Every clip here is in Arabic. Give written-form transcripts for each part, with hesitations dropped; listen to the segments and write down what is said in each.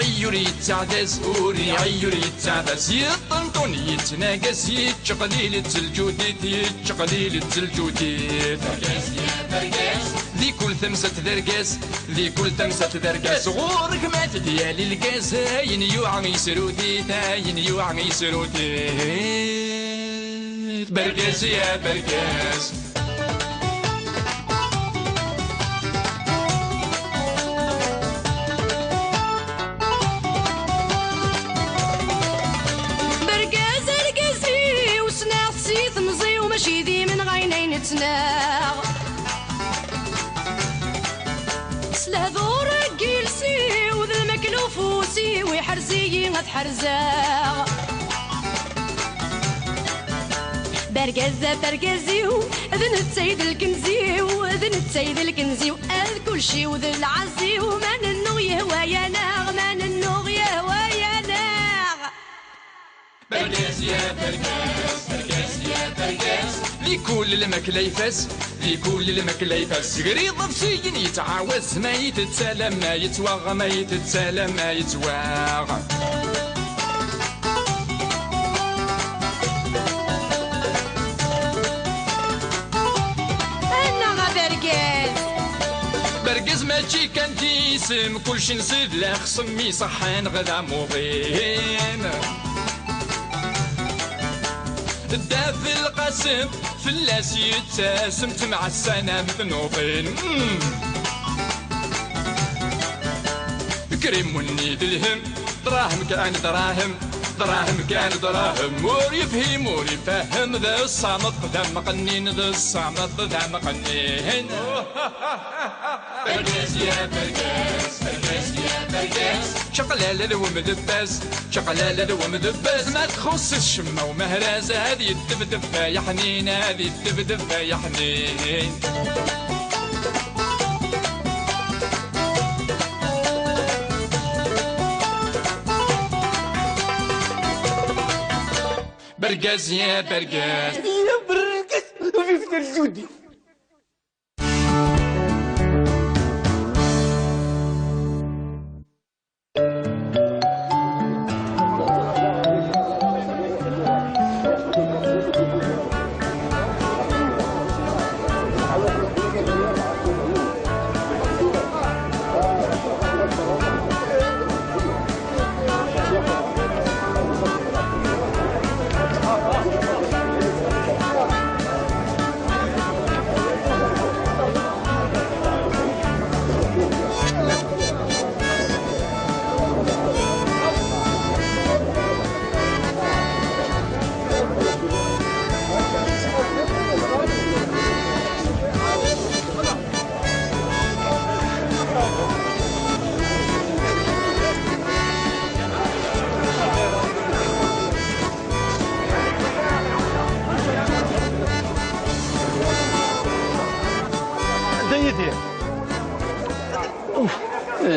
عيور يتعدس وري عيور يتعدس يطنطن يتناقص يتشقليل التلجوديت يتشقليل التلجوديت برقاس يا برقاس ذي كل ثمسة ذرقاس ذي كل ثمسة ذرقاس غورك مات ديالي القاس هاين يوعى يسروديت هاين يوعى يسروديت برقاس يا برقاس ماشي ذي من غينين تناغ سلهذور جيلسي وذا المكلوفوسي ويحرزي غتحرزاغ برقزة برقزيو ذن التسيد الكنزيو ذن التسيد الكنزيو أذ كل شي وذا العزيو من النوغ يهوى يا ناغ من النوغ يهوى يا ناغ برقاس يا برقاس برقاس يا برقاس لكل الماكلة يفاس لكل الماكلة يفاس قريض بسين يتعاوز ما يتسالم ما يتواغ ما يتسالم ما يتواغ أنا برقاس برقاس ماشي كان تيسم كلشي نزيد لا خصمي صحان غدا مغين الدافي القاسم فلاس يتساسم مع السنة مثنوبين كريم ونيد الهم دراهم كان دراهم دراهم كان دراهم مور يفهم مور يفهم ذا الصامت ذا مقنين ذا الصامت ذا مقنين برقاس يا برقاس برقاس يا برقاس شقلالة ذو مدباس شقلالة ذو مدباس ما تخص الشمة ومهرازة هذه الدبدبة يا حنين هذه الدبدبة يا حنين برقاس يا برقاس يا برقاس وفي الجودي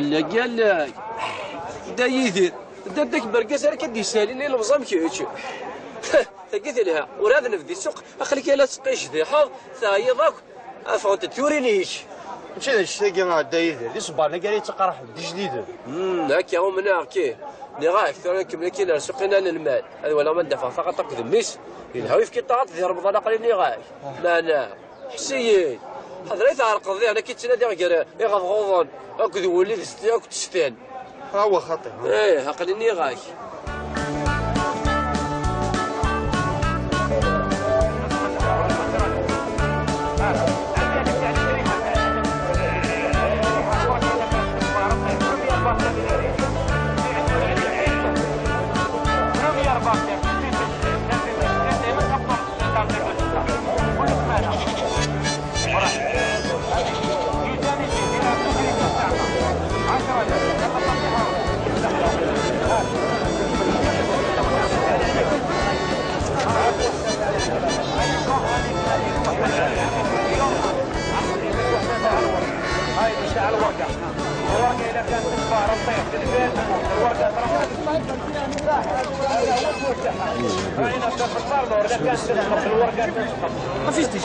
لا قال لك دا يدير داك برقاس راه كدي سالي لي المزام كيتش تلقيت لها وراد نفدي السوق اخليك لا تسقيش ذي حظ ثاي ضاك افوت تورينيش ماشي هذا الشيء كاع دا يدير اللي صبرنا قال يتقرح جديد هكا هو من هكا اللي غا اكثر كمل كي سقينا للمال هذا ولا ما دفع فقط طق ذميس الهوي في قطعات ذي رمضان قال لي غاي لا حسين حضريت عرق ذي انا كي تنادي غير يغضغضون اكد ولي ستياك تستان ها هو خاطئ ايه عقلني غاي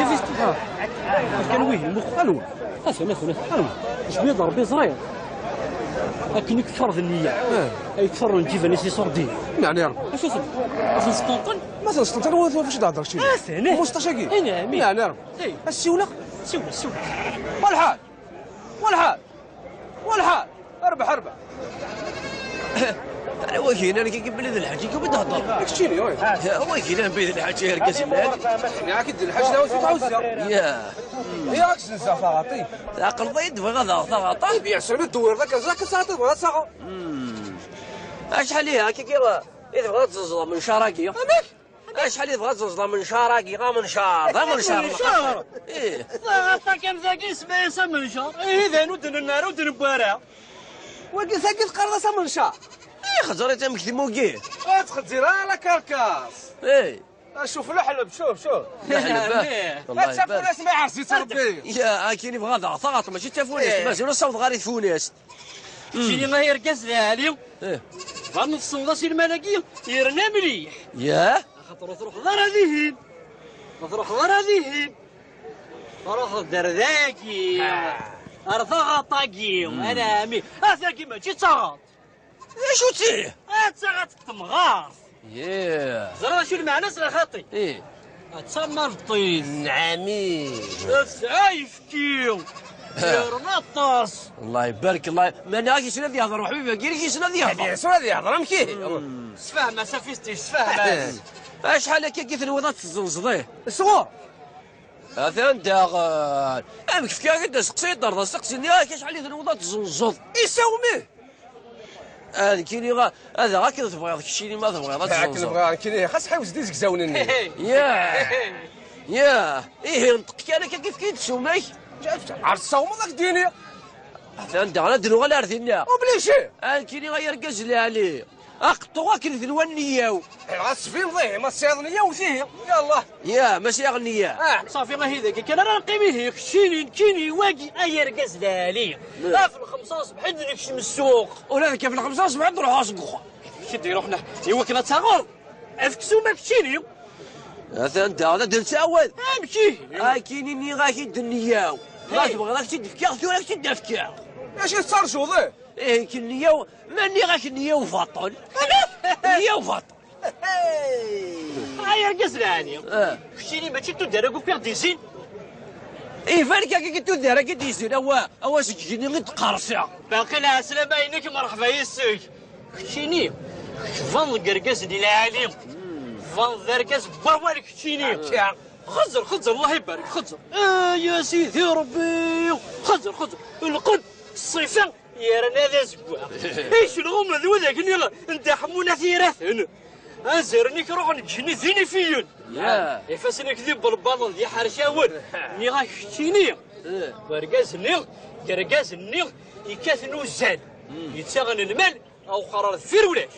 شفتي كان ويه المخ قالوا اسمع خونا قالوا اش بيض ربي صغير لكن يكثر النية يكثر نجيب ناس يصردين يعني يا رب شوف مثلا سطنطن مثلا سلطان هو فاش تهضر شي ثاني مستشاكي نعم يعني يا رب السيوله سوله والحال والحال والحال اربح انا وكيل انا كيجيب لي الحاج كيف بده يهضر كشتيني وي وكيل انا بيد الحاج يركز ياك دير الحاج داوي تعوز ياك زنزا فاطي عقل ضيد بغا ضغط يا سلمي الدوير ذاك زاك ساعه ولا ساعه اشحال ليها كي اذا بغات تزلزل من شراكي اشحال يبغى تزلزل من شراكي غا من شار ذا من شار ايه ضغطا كان ذاك اسمه منشار اذا ودن النار ودن بوارع وكي ساكت قرصه من شار ايه خزر انت مكتي موكيه تخزير على كركاس ايه شوف الحلب شوف والله تفوناس ما عرفتي تربي يا كاين يبغى ضغط ماشي تفوناس ماشي ولا صوت غير فوناس شيني ما يركز العالي فان الصودا الملاكي يرنا مليح ياه خاطر تروح ضر هذه تروح درداكي ارضا طاقي انا مي هذا كيما تجي تغاط شو تيه تغاط تمغار ياه زرا شو المعنى زرا خاطي ايه تسمر الطيس نعمي سايف كيو يرنطس الله يبارك الله ما ناكي شنو ذي يهضر حبيبي كير كي شنو ذي يهضر شنو هذا يهضر مكي سفهم سافيستي سفهم شحال هكا كي ثنوضات تزنزضيه صغور هذا داغ كيف كي سقسي الدار سقسيني هكا شحال ثنوضات تزنزض يساوميه هذا كيني هذا غا كي تبغي داك الشيء اللي ما تبغي غا تزنزض نبغى كيني خاص حيوز ديزك زاونني ياه ايه نطق انا كيف كيتسومي عرفت الصوم ذاك ديني انت انا دلو غير ارثينا وبليشي كيني غير كزلي عليه اقطوا كل ذنوا النياو غاسفين ضيه ما صيادنيه وفيه يلا يا ماشي غنيه صافي ما هذاك كان راه نقيميه كيني واقي ايركز لالي في الخمسة صبح ديك شي من السوق ولا كيف الخمسة صبح نروح اسقخ شي ديرو حنا ايوا كنا تاغور افكسو ما كشيني هذا انت هذا دنساود امشي كاينين ني غاكي النياو ما تبغي راك تدفكا وراك تدفكا اش يتصرشوا ضيه ايه كنياو ماني غاك النياو فاطل النياو فاطل ايركز لالي كشيني ماشي تدركو فيها ديزين ايه فالك كي تدير كي ديزين هو سكيني غير تقرصع باقي لها سلامة عينك مرحبا يسك كشيني فان القرقاس ديال العالم فان ذركاس بابا كشيني خزر الله يبارك خزر يا سيدي ربي خزر القد الصيفة يا رانا ذا زبوع ايش الغمة ذو ذاك انت حمونا ثيراثن انزرني كروح نجني ذيني فيون يفاسني كذب بالبالون دي حرشاون ني غاكشيني قرقاس النيغ يكاثنو الزان يتساغن المال او قرار الفير ولاش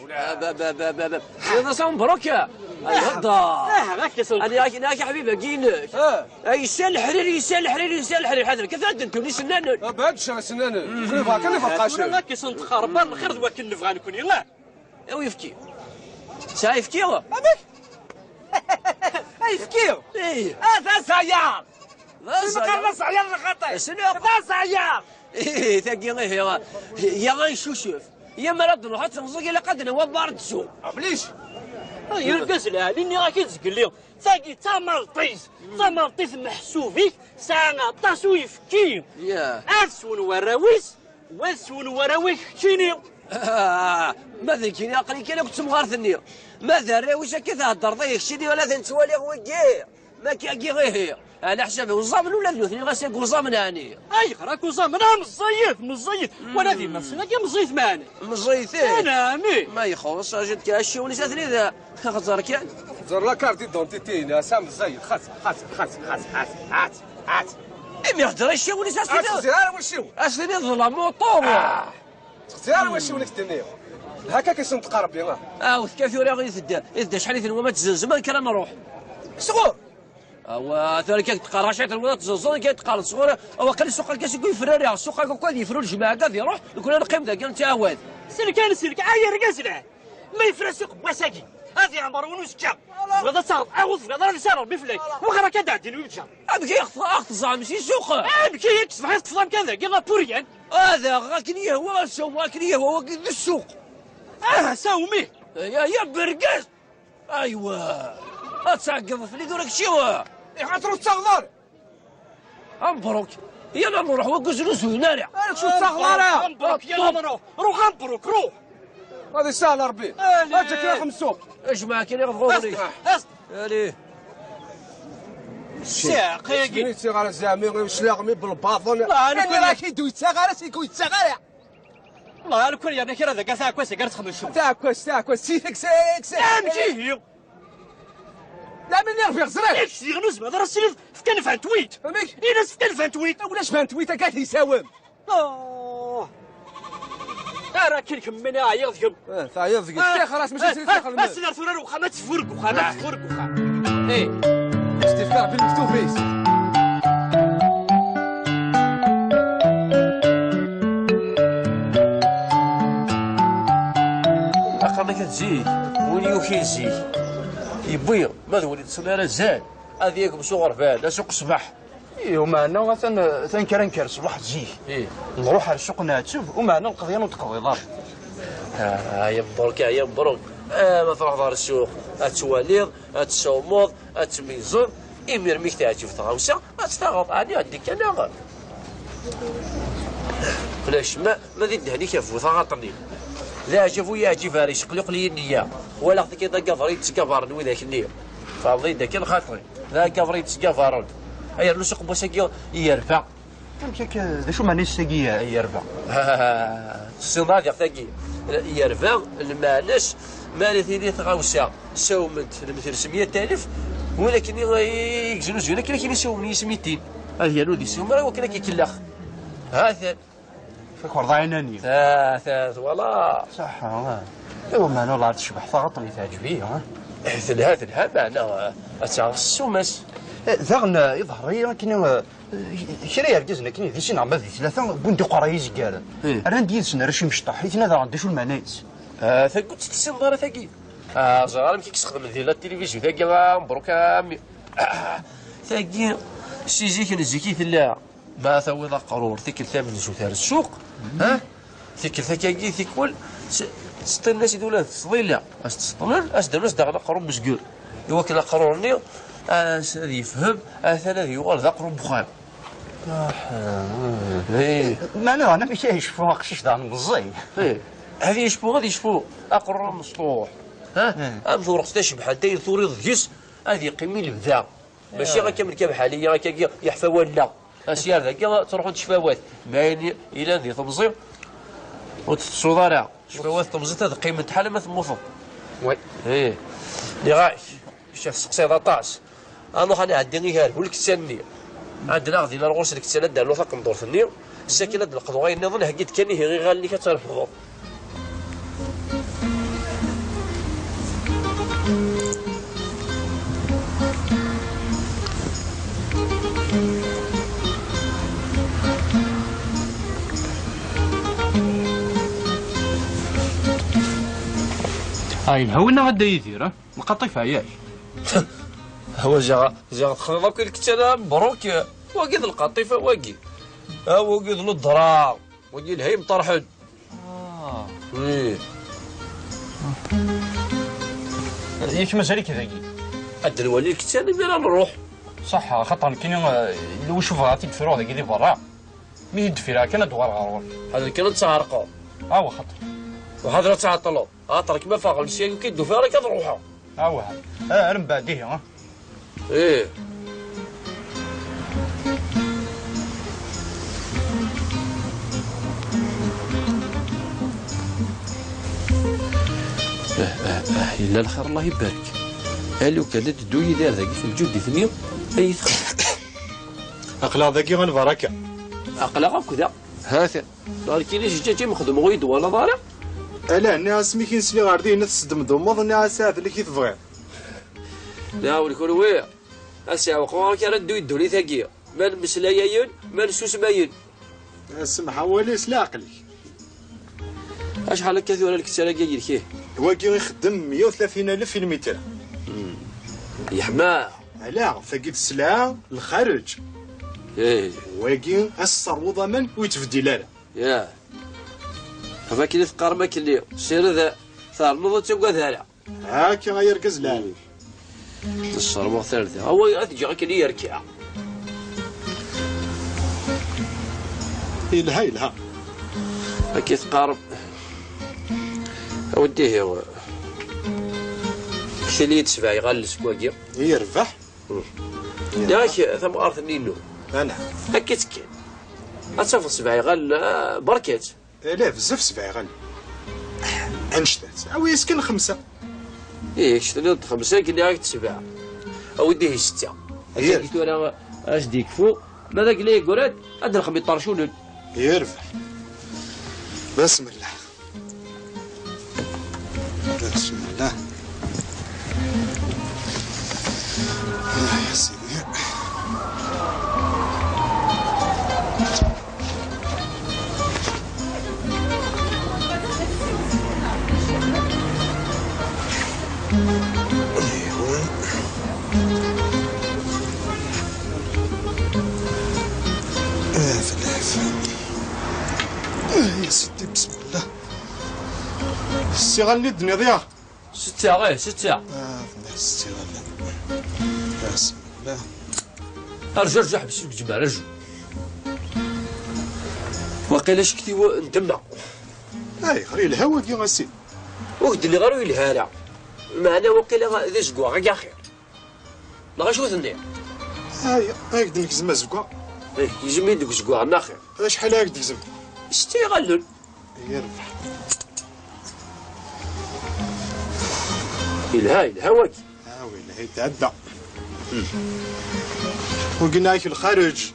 هذا صوم بروكا هذا انا يا حبيبي كاينك يسال الحرير هذا كيف انتم سنان بعد سنان كيف كان فقاش انا كيسنت خربان الخير ذوا كنبغى نكون يلا ويفكي شايفكي ابيك يفكي ايه هذا سيار هذا سيار الخطا شنو هذا سيار ايه ثقيل يا غنشوشوف يا مرض نروح تنزق الى قدنا وبارد سوق بليش يرقز لها لاني غا كيتزقل لهم ثاقي تمرطيس محسوبيك ساعة طاسو يفكي اسون وراويس كيني ماذا كيني عقلي كي كنت مغارثني ماذا الراويش كي تهضر ضيق شيني ولا تنسوالي وكي ما كي غير على حسابي وزامن ولا ذوثني غاسيك وزامن هاني اي خراك وزامن انا مزيت وانا ذي نفسنا كي مزيت معنا انا مي ما يخلص اجد كاشي ونساتني ذا خزر كان زر لا كارتي دونتيتي سام زيد هات امي هضر الشي ونساتني زيار وشيو اسني ظلام وطور زيار وشيو لك تنيو هكا كيسن تقارب لي وكيف راه يثدا شحال يثنوا ما تزلزل ما كان نروح صغور ذلك تقراشات الولايات الزوزون كيتقال صغيره او قال السوق كيسكو يفرر السوق كان يفروا الجماعه كاع يروح يكون نقيم ذاك نتعاود سلك عاير كازلع ما يفرسق بواساكي هذه عمر ونسكا غدا صار اعوذ غدا نسار بفلك وغرا كدعدين ويمشى ابكي اختصام ماشي سوق ابكي يكسب حيت تصام كذا كيما بوريان هذا غاكن يهوى سوم غاكن يهوى وكي ذي السوق. ساومي يا برقاس. ايوا اتساقط في لي راك شيوا يخاطروا تسغلر مبروك يلا نروح وكزلو زوينه انا شو تسغلر مبروك يلا نروح روح مبروك روح. هذه سهله ربي اجاك يا خمسوق اش معك يا غفوري عليه ساق يا كي نيتي غير زعمي وشلاغمي بالباطن لا انا انا راه كيدوي تسغر سيكوي تسغر والله انا كل يعني كذا ذاك ساعه كويس قرت 5 شهور تاكوس سيفك سيكس امشي لا من يرفع زريح اكسي غنوز ما راه السلف في كنف عن تويت فهمك الى في كنف عن تويت ولاش فهمت تويتا قالت لي ساوم راه كلكم من يغضكم تعيط ذيك خلاص ماشي سير تاخذ بس نرثوا روخا ما تفرقوا ما تفرقوا ايه استفكار بالمكتوب فيس اقامك تزيد وين يوكي زيد يبويا ماذا وليد تصنع زاد هذه ياكم سوق رفاد سوق صباح ايوا معنا ثنكر صباح تجي نروح على السوق ناتشوف ومعنا القضيه نتقضي دار يا مبروك يا مبروك ما تروح دار السوق اتواليض اتسوموض اتميزون امير ميك تعجب تغاوسه اتستغط عادي هديك انا فلاش ما ذي الدهني كيفو ثغاطني لا شافو يعجي فاريش قلق لي النية ولا خذك إذا قفري تسقفرن وذاك النية فاضي ذاك الخاطري لا قفري تسقفرن أي النسق بوساكي يرفع فهمتك ذا شو معني الساقية يرفع الصناد يعطيكي يرفع المعناش مالي ثاني تغاوسا سومنت المثل 100,000 ولكن يجنو زوينة كاين يسومني 200 هذه لودي سوم راه وكنا كيكلخ هذا فكر ضايناني ثلاث ولا صح ايوا معنا والله تشبح ثغطني تعجبي ها ثلاث معنا السومس ذاغن يظهر لي كاين شري يركزنا كاين ذي شي نعمل ذي ثلاثه بندق قرايز قال انا ندير سنا راه شي مشطح حيت انا عندي شو المعنايس ثقلت تسين دار ثقيل زغار ملي كيستخدم ديال التلفزيون ثقيل مبروك امي ثقيل شي جي كان زكي ثلا ما ثوي ذا قرور ثقل ثامن زوثار السوق ها ثقل ثقيل ثقل ست الناس يدولان تصديلا استسطلن اسدر ناس داغنا قرون مسكور يوكل قرورني هذا يفهم هذا يوغل ذا قرون بخام معناها انا ماشي يشوفوا قشيش دار مزي هذه يشبو غادي يشبو اقرر مسطوح ها ام ثور تشبح حتى ثوري ضيس هذه قيمي البدا ماشي غا كامل بحاليا غا كي يحفى ولا اسيار ذاك تروحوا تشفاوات باين الى ذي تمزي وتصودارا شفاوات تمزي هذا قيمه حاله ما ثموفض وي ايه اللي غايش شاف سقسي 14 انا خلي عندي غير هو الكساني عندنا غادي لا الغوص الكسانه دار له ثقم دور ثني الساكنه د القضوا غير نظن هكيت كاني غير غال اللي كترفضوا هاي هونا غدا يدير مقطف عياش هو جا تخلط كل كتانا مبروك واقيد القطيفه واقيد واقيد الضراع واقيد الهيم طرحد ايه ياك مازال كذاكي عند الولي الكتانا بينا نروح صح خاطر كاين لو شوف غاتي تفرو هذاك اللي برا مي يدفي كان دوار غارون هذا كان تعرقوا هو خاطر وهذا تعطلوا ترك ما فاغ الشيء كيدو فيها راك تروحوا هو انا من بعديه ايه الا الخير الله يبارك لو كانت تدوي دار ذاك في الجود ثنيا اي اقلا ذاكي غنبركه اقلا هكذا هاثر لكن جاجي مخدوم غيد ولا ضارع لا الناس مي كينسلي غاردين تصدم ضمض الناس هذا اللي كيتبغي لا ولكن ويا اسا وقوا كان دوي دولي ثقيل ما المسلايين ما السوسمايين اسمح ولي سلاقلي اشحال هكا ثوره الكتاله كاين كيه واكي يخدم 130,000 في المتر يحما لا فقد السلعه الخارج ايه واكي الثروه ضمن ويتفدي لا ياه فما كي تقار ما كلي سير ذا ثار نوض تبقى ذالا هاكي غيركز لعلي الشربة ثالثة هو يجي غير كلي يركع إلها كي تقارب اوديه كشي اللي يتسبع يغلس كواكي يربح ياك ثم ارث نينو انا هكا تكين اتشوف السبع يغل بركات لا بزاف سبع غني انشتات او يسكن 5 ايه شتني 5 كي راك تسبع اوديه 6 هكا قلت انا اش ديكفو ماذا قال لي قرات ادرخم يطرشون يربح بسم الله بسم الله يا سيدي يا سيدي بسم الله السي غني الدنيا ضياع 6 غير 6 السي غني بسم الله ارجع حبس الجمال رجع وقيلا شكتي ندمع اي غير الهوا كي غاسي وقد اللي غير الهالة معنا وقيلا ذي زقوا غير خير لا غير شو ثني هاي قد نكزم زقوا يجمي دوك زقوا عنا خير شحال هاك تكزم شتي غلل يربح الهواك وين هي تعدى وقلنا لك الخارج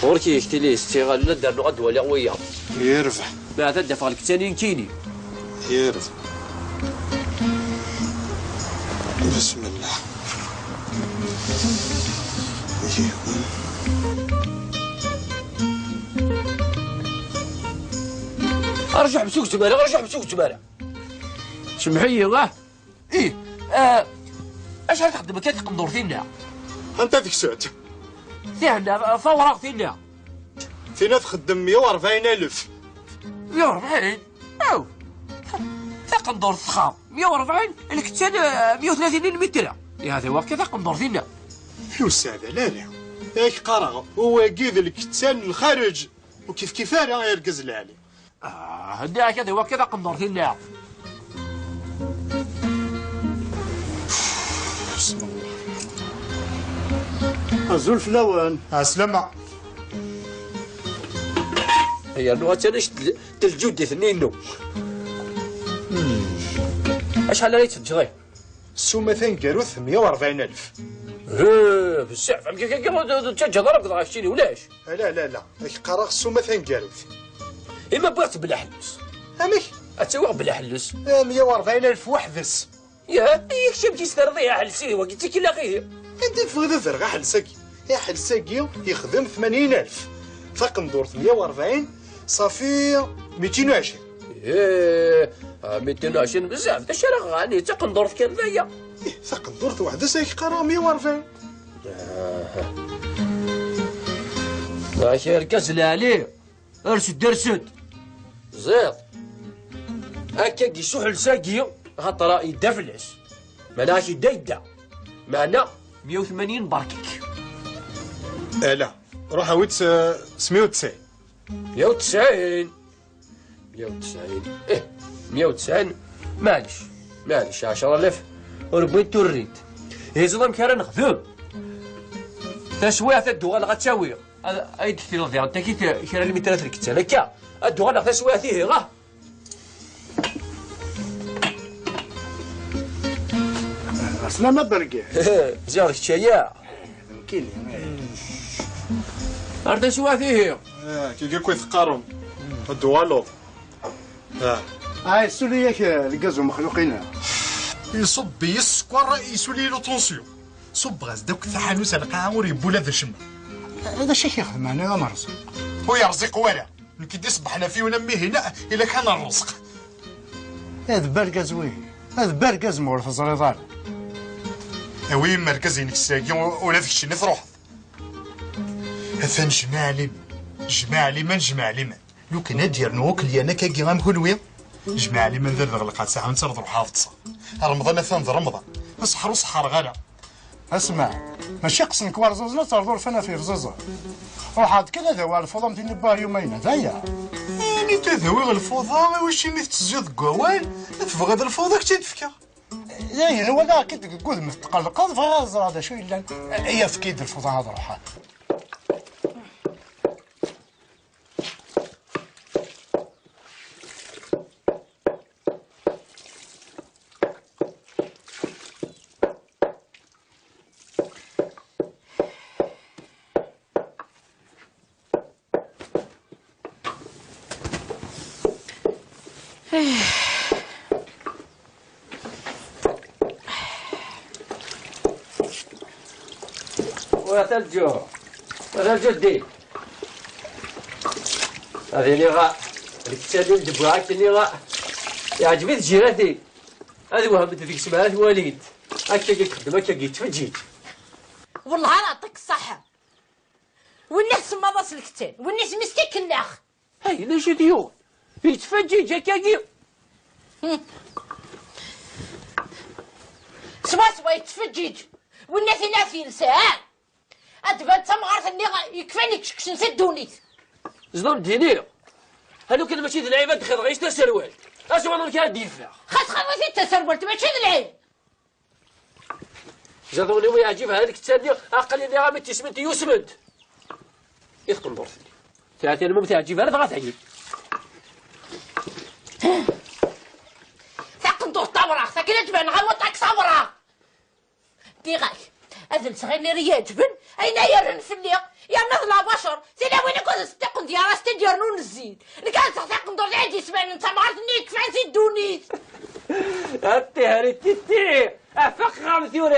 وركي يشتي لي استغلال دار نقد ولا ويا يربح بعد دفع لك ثاني كيني يربح بسم الله ارجع بسوق زباله ارجع بسوق زباله سمحي الله ايه اش تخدم كي تقدر فينا انت ذيك ساعه فينا فوراق فينا فينا تخدم 140,000 140 او تقدر تخاف 140 اللي كنت 130 متر يا هذا هو كذا قندور فينا فلوس هذا لا ياك قرا هو كيف الكتان الخارج وكيف كيف راه يركز العالي هدا كذا هو كذا قندور فينا بسم الله أزول فلاوان عسلامة هي نو تنش تلجود اثنين اشحال ريت تجري السومة ثنكروث 140,000 بزاف عم كيف تجا ضرب قطع عشتيني ولاش لا ياك قرا السومة ثنكروث إما بغيت بلا حلس امك اتسوق بلا حلس 140,000 وحدس يا ياك شي تسترضيها حلسي وقلت لك لا غير انت تفغ فرغ حلساكي يا حلساكي يخدم 80,000 فقندور 140 صافي 220 220 بزاف دا شرا غاني تقندور كان ذايا فقندور واحد سايك قرا 140 ماشي ركز لالي ارسد زيد هكا كي شحال ساقي خاطر يدفلس معناها كي يدا معنا 180 بركك لا روح عاود 190 190 ايه 190 معليش 10,000 وربي توريد هي زلم كان نخدم تسويع الدوغال غتساوي اي دكتور ديال انت كي كاين اللي مثلا تركت هكا الدوغال تسويع فيه غا سلامة برقع زيارك الشياع كاين ارد سوا فيه كي قال كويس قارون الدوالو هاي السوليك الكازو مخلوقين يصب السكر يسولي له طونسيون صب غاز داك الثحانوس القاعه وريبو لا ذا هذا الشيء يخدم انا مرز هو يرزق ولا كي يصبحنا فيه ونمي هنا الا كان الرزق هذا بركز وين هذا بركز مول في الزريطان وين مركزين الساقي ولا ذاك الشيء تروح هذا نجمع لي جماع لي من لو كان دير نوك لي انا كاكي غنكونوي جماع لي من ذا الغلقات ساعه نترض حافظه رمضان ثان رمضان اصحر وصحر غلا اسمع ماشي قصن كوار زوزنا ترضور فانا في رزازه روح عاد كذا ذا الفوضى متيني باه يومين هذايا يعني تذوي الفوضى واش مي تزيد كوال تفقد الفوضى كنت تفكر زين ولا كي تقول متقلقض فاز هذا شو الا هي فكيد الفوضى هذا روحها وثلجو دي هذه اللي غا الكتاب الدباك اللي غا يعجبني جيراتي هذه وهبت ذيك سمعات وليد هكا يخدم هكا يتفجيج والله انا نعطيك الصحة والناس ما باص الكتاب والناس مسكيك الناخ هاي ليش ديون يتفجيج هكا سوا يتفجيج والناس نافين ساعة أتبان تمغارت اللي يكفاني كشكش نسدوني زدون دينير هادو كان ماشي ذ العيبات دخل غيش تسروال أسوأ من كان دير فيها خاص خلصي تسروالت ماشي ذ العيب زادوني ويعجب هذيك التانية أقل اللي غامت تسمنت يسمنت يثقل دورتني ثلاثة المهم تعجب هذا غتعجب ثقن دور طمرة ثقيلة جبن غموطك صبرة ديغاك أذن صغير ريا جبن أين يرن في الليل يا نظلة بشر سينا وين كنت استقن ديال راستي ديال نون الزيد اللي كانت تستقن دور عندي سمان انت ما عرفتني كيف زيدوني أنتي هريتي أفق غامثورة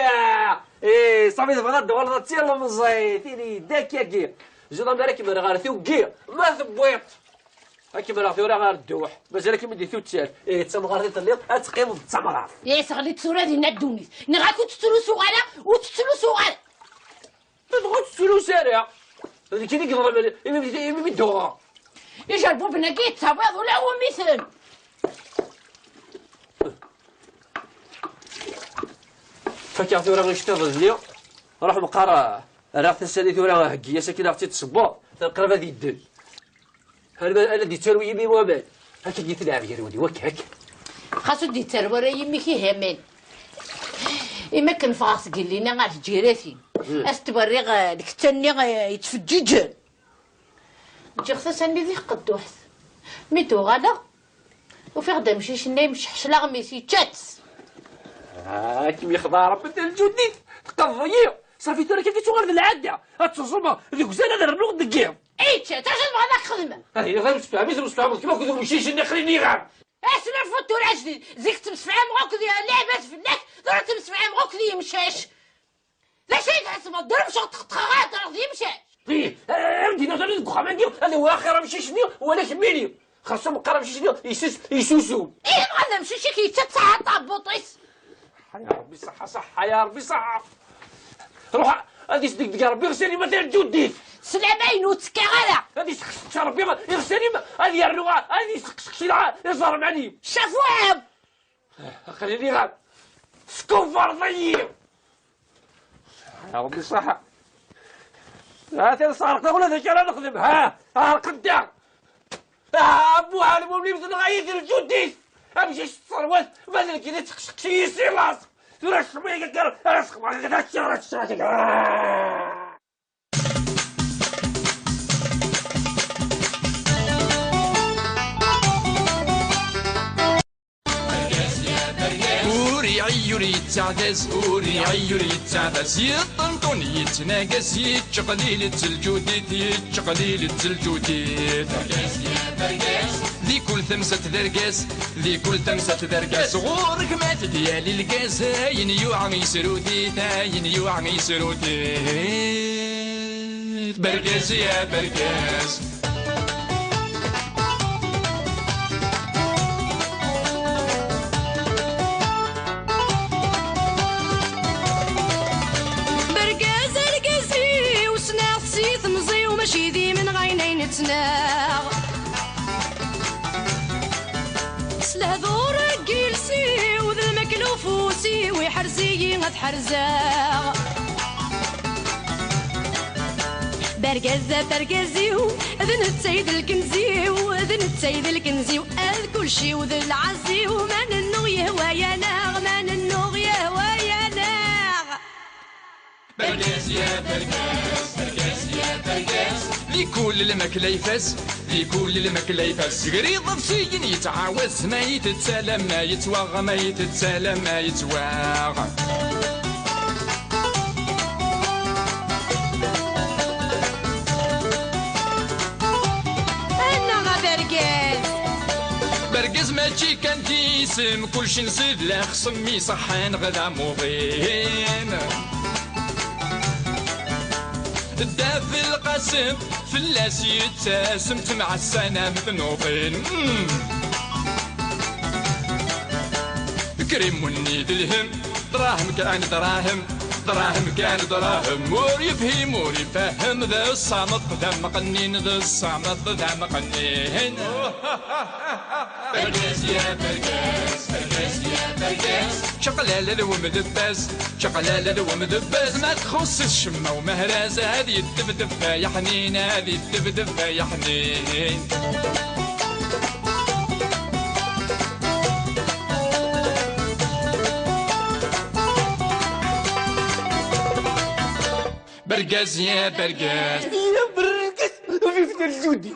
إيه صافي بغات والله تسير من الزيت إني داك يا كير جونا مالك من غير ثو كير ما ثبويط هاكي من ثورة غير الدوح مازال مدي ثو تسال إيه تسمى غير تليق أتقيم التمرات يا سغلي تسورة دي ندوني نغاكو تسلو صغيرة وتسلو صغيرة تبغى تسلو سارع هذيك اللي يقدر يمي الدوغا يجربوا بناكيت تبيض ولا هو مثل فكر ثورة غيشتغل اليوم راح مقارا راح تسالي ثورة هكية ساكنة اختي تصبر تقرب هذه الدل الذي تروي يمي ومال هكا جيت تلعب يا رودي وك خاصو دي تروي يمي كي همان إما كان فاس قال لنا غير جيراتي استبري غاديك تاني يتفججن جي خصها ساني ذي قدوحت ميتو غادا وفي غدا مشيش نايم حشلا غميسي تشاتس كيما يخضع ربي الجديد تقضي صافي ترى كيف تغرد العاده هتصوما ذوك زانا درنو دقيهم اي تشات اش بغا خدمه هذه غير تفهمي تفهمي كيما كنت مشيش نخليني غير اسمع فتور عجلي زيك تمس معاه مغوك ديال لعبات في الناس دور تمس معاه مغوك ديال مشاش لا شيء تحس ما ضربش تخغات دور ديال مشاش ايه عندي نظر نكو خمانديو هذا هو اخر مشي شنو ولا كميني خاصهم قرا مشي شنو يسوسو ايه هذا مشي شي كيتسع طابوطيس يا ربي صحه صحه يا ربي صحه روح هذه صدق يا ربي غسلي مثلا جودي سلامين وتكاغلا هذه سخش ربي يغسلي هذه الرغا هذه سخش لها يصار معني شافوها خليني غاب سكوف ارضي يا ربي صحه هاتي صارت ولا ذاك انا نخدم ها القدا ابوها المولي مثل غايث الجودي امشي الثروات مازال كي تخشخشي يسير لاص ترى شويه كار راسك ما قدرتش عيوري يتعدس وري عيوري يتعدس يطنطون يتناقص يتشقليل التلجوديت يتشقليل التلجوديت برقاس يا برقاس ذي كل ثمسة درقاس ذي كل ثمسة درقاس غورك مات ديالي القاس هاين يوعى يسروديت هاين يوعى يسروديت برقاس يا برقاس تناغ سلهذور جيلسي وذا المكلوفوسي ويحرزي غتحرزاغ برقزة برقزيو ذن التسيد الكنزيو ذن التسيد الكنزيو كل شي وذن العزيو ما ننو يهوى يا ناغ ما ننو يهوى يا ناغ برقز يا برقز برقز يا برقز لكل الماكلة يفاس لكل الماكلة يفاس قريض بسيين يتعاوز ما يتسالم ما يتواغ ما يتسالم ما يتواغ برقز ماشي كان جيسم كلشي نصيد لا خصمي صحان غدا موضين الدافي القاسم فلاس يتسم تمع السنة مثنوطين كريم ونيد الهم دراهم كان دراهم دراهم كان دراهم مور يفهم مور يفهم ذا الصامت ذا مقنين ذا الصامت ذا مقنين برقز يا برقز برقز يا برقز شقلالة ومدباز شقلالة ومدباز ما تخص الشمة ومهراز هذه الدبدب يا حنين هذه الدبدب يا حنين برقز يا برقز يا برقز في الجودي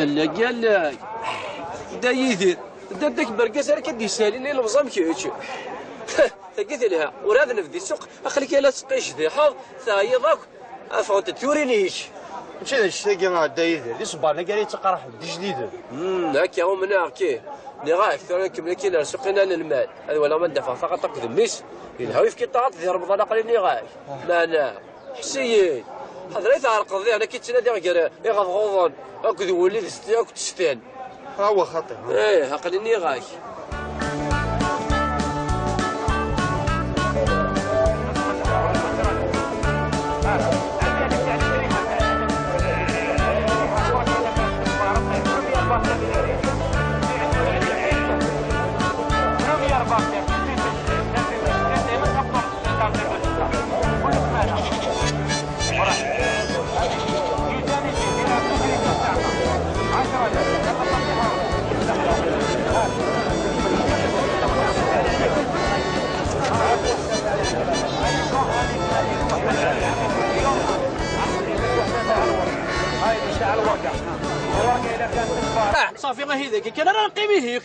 لا قال لك دا يدير دا داك برقاس راه كدي ساليني المزام كيتش تلقيت لها وراه نفدي السوق اخليك لا تقيش ذي حظ ثاي ضاك افوت تورينيش مشي الشتاقي مع دا يدير دي صبارنا قال يتقرح دي جديد هكا هو من هاكي اللي غا اكثر كمل كي سوقنا للمال هذا ولا ما ندفع فقط ذميس الهاوي في قطاعات ذي رمضان قليل غاي لا لا حسين حضريت على القضيه انا كي تنادي غير يغفغوضون هاك ولي ذستي تستان ها هو خطير ايه عقلني غاي صافي ما هذاك كان راه نقيمي هيك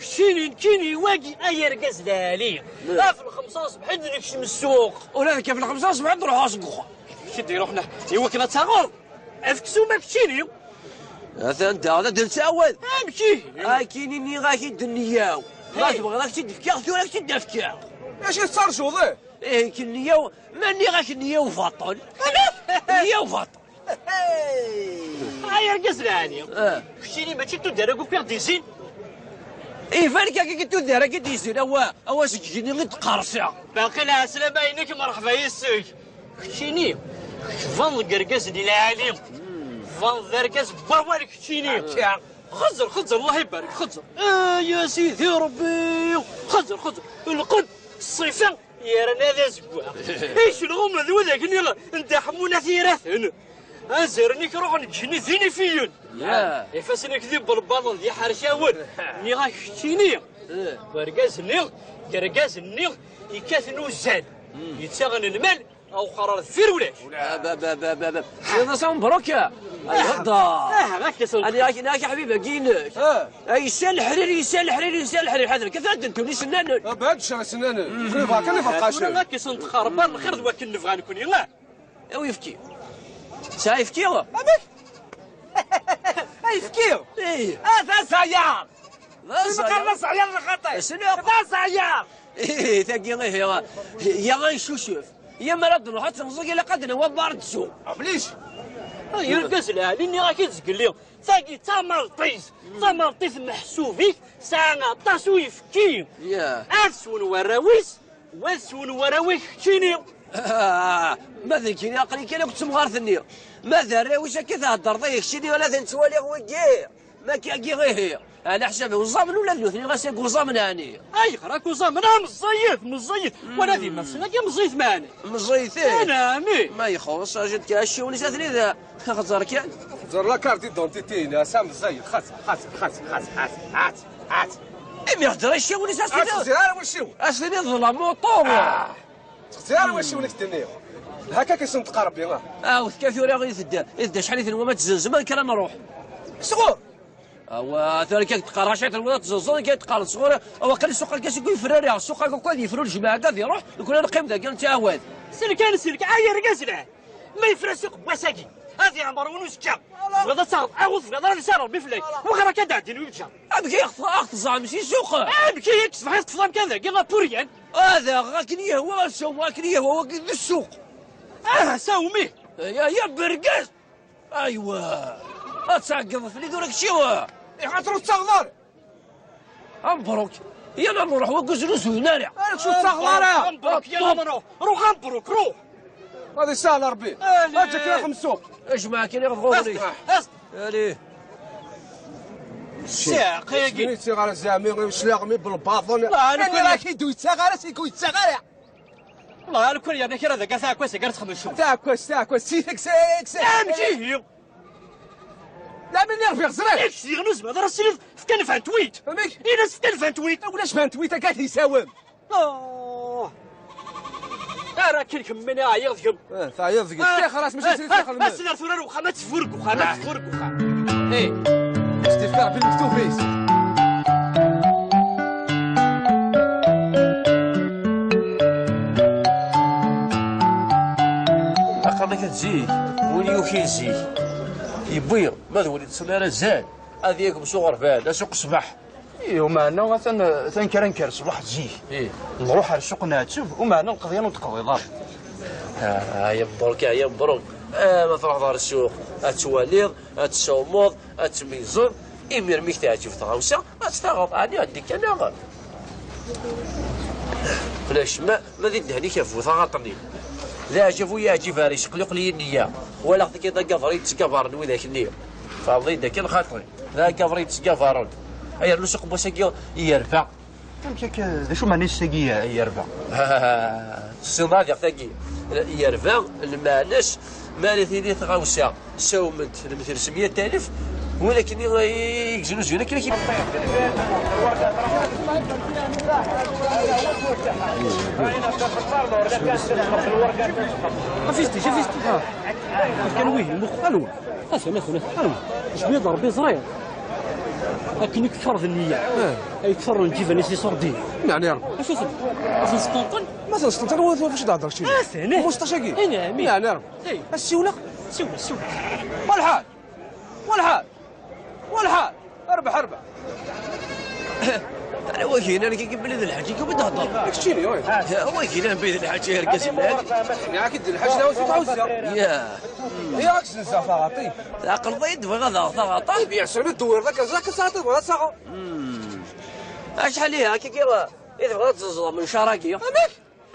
كيني واقي ايرقز لالي في الخمسة صبح نمشي من السوق ولا كيف الخمسة صبح نروحوا سوق شي ديروا حنا ايوا كنا تصغر افكسو ما كشيني هذا انت هذا درت اول امشي كاينين غاكي الدنياو ما تبغى راك تدفكا ولا تدفكا اش صار شوضي ايه كنياو ماني غاك النياو فاطل نياو فاطل ايرقز لالي كشيني ماشي تدار كوبير ديزين ايه فالك كي تدار كي ديزين اوا سكيني غير تقرصا باقي لها سلامة عينيك مرحبا يسك كشيني فان القرقاس ديال العالم فان ذركاس بابالك كشيني خزر الله يبارك خزر يا سيدي ربي خزر القد الصيفان يا رنا ذا زقوا ايش الغم ذو ذاك انت حمونا ثيراثن ازرني كروح نجني ذيني فيون يا يفسني كذب بالباطل دي حرشاون ني غاشتيني برقاز النيل قرقاز النيل يكاثنو الزاد يتساغن المال او قرار فير ولاش هذا صوم بروكا هدا هاك يصل انا يا حبيبي كاينك يسال الحريري يسال الحريري يسال الحريري هذا كيف انتم لي سنان ما بعدش على سنان كيف كان فقاش هاك يصل تخربان الخير دوا كي نبغى نكون يلا ويفكي سايفكيو ابيك يفكيو ايه هذا سيار لا ما سيار الخطا شنو هذا سيار ايه تاقي يا غنشوف يا مرض نروح تنزق الى قدنا وبارد السوق ليش يرقص لها لاني راكي تزقل لهم ثاقي تمرطيس محسوبيك ساعة طاسو يفكي يا اسون وراويس واسون وراويك تشيني ماذا كيني عقلي كي كنت مغارثني ماذا راويش كي تهضر ضيق شيني ولا تنسوالي غوكي ما كي غير على حسابي وزامن ولا ثلثني غاسيك وزامن هاني اي راك وزامن انا مزيت وانا ذي نفسنا كي مزيت معنا مزيتين انا مي ما يخوص اجد كاشي ونساتني ذا خزر كان زر لا كارتي دونتيتي يا سام زيد خاص امي هضر الشي ونساتني زيار وشو اصلي ظلام موطور زيار وشو لك تنيو هكا كيسن تقارب يا وكثير غير يثدا شحال يثنوا ما تزلزل كان نروح صغور ثاني كي تقرا شي تلوى تزلزل كي تقرا صغور او قال السوق كاش يقول فراري السوق كان يفروا الجماعه كاع يروح يكون نقيم ذا كان تعاود سلك عاير قازله ما يفرى سوق بساكي هذه عمر ونسكا غدا صار اعوذ غدا صار بفلك وغرا كدعدين ويمشى ابكي اختصا ماشي سوق ابكي يكسف يصفضم كذا كذا بوريان هذا غاكني هو السوق غاكني هو السوق ساومي يا برقاس ايوا اتسقف في دورك شيوا يحطروا الصغار مبروك يا نروح وقزلوا زويناريا انا شو الصغار مبروك يا نروح روح مبروك روح هذه سهله ربي اجاك يا خمسوق ايش ما كاين يغضبوني عليه ساق يا كي صغار الزامي وشلاغمي بالباطن انا راه كيدو يتسغر سيكو يتسغر والله انا كل يا نكره ذاك ساعه كويس قرت 5 شهور تاكوس سيك امشي لا من يرفع زرير اكسي غنوز ما درس في كان فانتويت فهمك الى في كان فانتويت ولاش فانتويت كاع يساوم راه كلكم من يغضكم ثاير ذيك خلاص ماشي سير بس لا ثورة وخا تفرق وخا ايه استفكار بالمكتوفيس اقرا كتجيك وليو كيجيك يبويا ما وليد تصلي زاد هذه ياكم سوق رفاد سوق الصباح ايوا معنا مثلا ثانكر صباح تجيك نروح على السوق ناتشوف ومعنا نقضي نتقضي ضرب يا مبروك يا مبروك ما تروح دار السوق اتواليض اتسوموض اتميزون امير ميك تعجب تغوسه اتستغط علي هديك انا فلاش ما ذي دهني كيف ثغطني لا شافوا يا جفاري شقلق لي النيه ولا خذ كي ضري تسكفر نوي ذاك النيه فاضي ذاك الخاطري ذاك كفري تسكفرون اي النسق بوسكيو يرفع فهمتك ذا شو معنى الساقيه يرفع الصناعه ديال ثاقي يرفع المعناش مالي ثيدي تغوسه سومت مثل 700,000 ولكن يجنو زوينه كي كيف شفتي كان ويه المخ الو مثلا الو اش بيض ربي صغير لكن يكثر النيه يكثر نجيب نسي صردين يعني يا رب اش اسم اصل سطنطن مثلا سلطان هو فاش تهضر شي ثاني مستشاقي يعني يعني يا رب السيوله سوي والحال اربح انا وكيل انا كيجيب لي الحاج كيف بده يهضر داك الشيء وي وكيل انا بيد الحاج يرقص النادي يعني اكيد الحاج لا تعوزها يا عكس الزفاطي عقل ضيد بغا ضغط يبيع سلمي الدوير ذاك زاك ساعه بغا ساعه اشحال ليها كي اذا بغات تزلزل من شراكي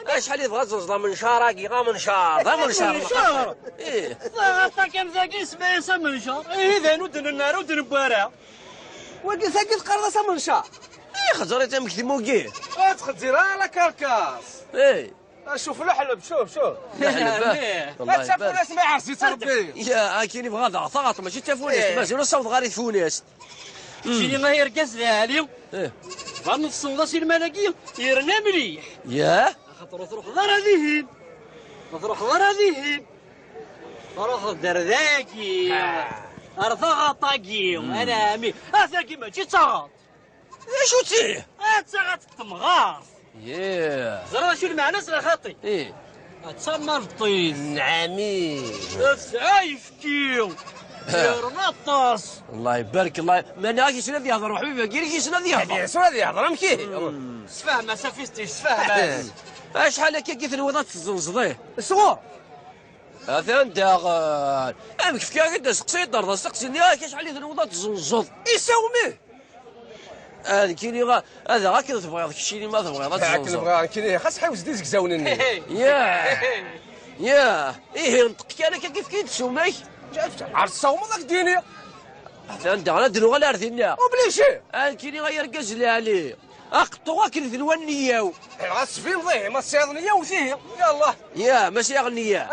اشحال اذا بغات تزلزل من شراكي غا من شار ايه ضغط كم ذاك اسمه يسمى شهر اذا ودن النار ودن بوارع ولكن ثاقي القرضه من شهر خزرت مكتمو كيه تخدير على كركاس. ايه شوف الحلب شوف. والله تفوناس ما عرفتي تربي. يا كاين يبغى ضغط ماشي تفوناس مازال الصوت غير تفوناس. شيني ما يرقص العالم. فنص ونص الملاقيل يرنا مليح. ياه خاطر تروح ضراديهين. تروح درداكي. ارثغ طاقي انا امي اثاكي ماشي تصغط. شو تيه؟ تصغط تمغار. ياه زرا شو المعنى سرا خاطي. ايه تسمى الطيس. نعمي سعايف كيو. يرنطس. الله يبارك الله ما ناكي شنو ذي يهضر حبيبي كيري شنو ذي يهضر شنو هذا يهضر مكي. سفاهمه سافيستي سفاهمه. شحال هكا كيف الوضع تزنزضيه صغور. هذا داغل كيف كاع سقسي الدار سقسيني شحال هذا الوضع تزنزض يساوميه. هذا كيني هذا غا كي تبغي هذاك الشيء اللي ما تبغي تزنزض. نبغى كيني خاص حيوز ديزك زاونني. ياه ايه نطق انا كيف كيتسومي عرفت الصوم ذاك ديني. انت انا دلو غير ارثينا وبلي شي كيني غير قزلي عليه اقطوا كي ذلوا النياو غاس في مضيه ما سيضنيه وفيه يلا يا ماشي غنيه